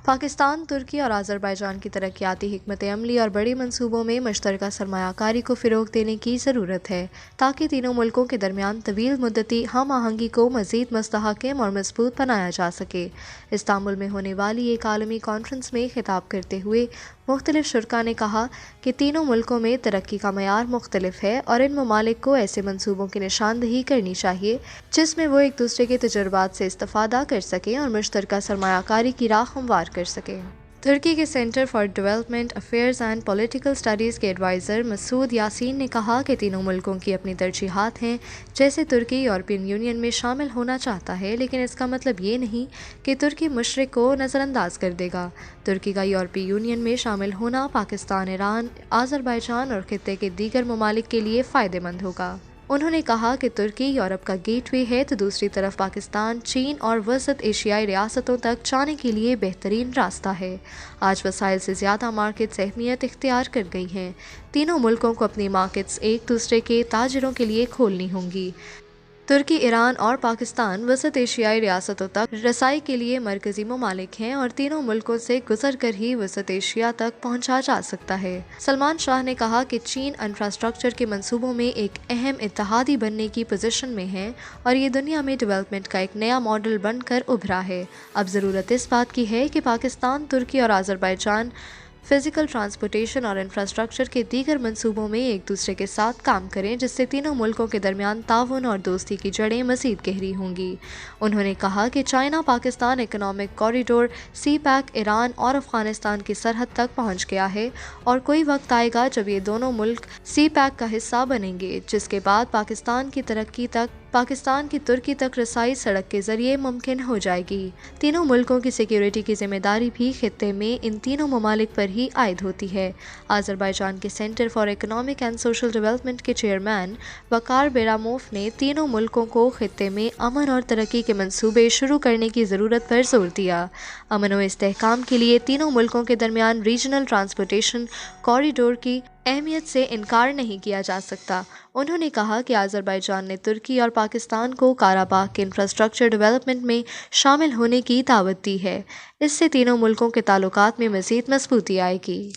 پاکستان، ترکی اور آذربائیجان کی ترقیاتی حکمت عملی اور بڑے منصوبوں میں مشترکہ سرمایہ کاری کو فروغ دینے کی ضرورت ہے تاکہ تینوں ملکوں کے درمیان طویل مدتی ہم آہنگی کو مزید مستحکم اور مضبوط بنایا جا سکے۔ استنبول میں ہونے والی ایک عالمی کانفرنس میں خطاب کرتے ہوئے مختلف شرکاء نے کہا کہ تینوں ملکوں میں ترقی کا معیار مختلف ہے اور ان ممالک کو ایسے منصوبوں کی نشاندہی کرنی چاہیے جس میں وہ ایک دوسرے کے تجربات سے استفادہ کر سکیں اور مشترکہ سرمایہ کاری کی راہ ہموار کر سکیں۔ ترکی کے centre for development affairs and political studies کے ایڈوائزر مسعود یاسین نے کہا کہ تینوں ملکوں کی اپنی ترجیحات ہیں۔ جیسے ترکی یورپین یونین میں شامل ہونا چاہتا ہے، لیکن اس کا مطلب یہ نہیں کہ ترکی مشرق کو نظر انداز کر دے گا۔ ترکی کا یورپی یونین میں شامل ہونا پاکستان، ایران، آذربائیجان اور خطے کے دیگر ممالک کے لیے فائدہ مند ہوگا۔ انہوں نے کہا کہ ترکی یورپ کا گیٹ وے ہے تو دوسری طرف پاکستان چین اور وسط ایشیائی ریاستوں تک جانے کے لیے بہترین راستہ ہے۔ آج وسائل سے زیادہ مارکیٹس اہمیت اختیار کر گئی ہیں۔ تینوں ملکوں کو اپنی مارکیٹس ایک دوسرے کے تاجروں کے لیے کھولنی ہوں گی۔ ترکی، ایران اور پاکستان وسط ایشیائی ریاستوں تک رسائی کے لیے مرکزی ممالک ہیں اور تینوں ملکوں سے گزر کر ہی وسط ایشیا تک پہنچا جا سکتا ہے۔ سلمان شاہ نے کہا کہ چین انفراسٹرکچر کے منصوبوں میں ایک اہم اتحادی بننے کی پوزیشن میں ہے اور یہ دنیا میں ڈیولپمنٹ کا ایک نیا ماڈل بن کر ابھرا ہے۔ اب ضرورت اس بات کی ہے کہ پاکستان، ترکی اور آذربائیجان فزیکل ٹرانسپورٹیشن اور انفراسٹرکچر کے دیگر منصوبوں میں ایک دوسرے کے ساتھ کام کریں جس سے تینوں ملکوں کے درمیان تعاون اور دوستی کی جڑیں مزید گہری ہوں گی۔ انہوں نے کہا کہ چائنا پاکستان اکنامک کوریڈور سی پیک ایران اور افغانستان کی سرحد تک پہنچ گیا ہے اور کوئی وقت آئے گا جب یہ دونوں ملک سی پیک کا حصہ بنیں گے، جس کے بعد پاکستان کی ترکی تک رسائی سڑک کے ذریعے ممکن ہو جائے گی۔ تینوں ملکوں کی سیکیورٹی کی ذمہ داری بھی خطے میں ان تینوں ممالک پر ہی عائد ہوتی ہے۔ آذربائیجان کے centre for economic and social development کے چیئرمین وقار بیراموف نے تینوں ملکوں کو خطے میں امن اور ترقی کے منصوبے شروع کرنے کی ضرورت پر زور دیا۔ امن و استحکام کے لیے تینوں ملکوں کے درمیان ریجنل ٹرانسپورٹیشن کوریڈور کی اہمیت سے انکار نہیں کیا جا سکتا۔ انہوں نے کہا کہ آذربائیجان نے ترکی اور پاکستان کو قرہ کے انفراسٹرکچر ڈیولپمنٹ میں شامل ہونے کی دعوت دی ہے۔ اس سے تینوں ملکوں کے تعلقات میں مزید مضبوطی آئے گی۔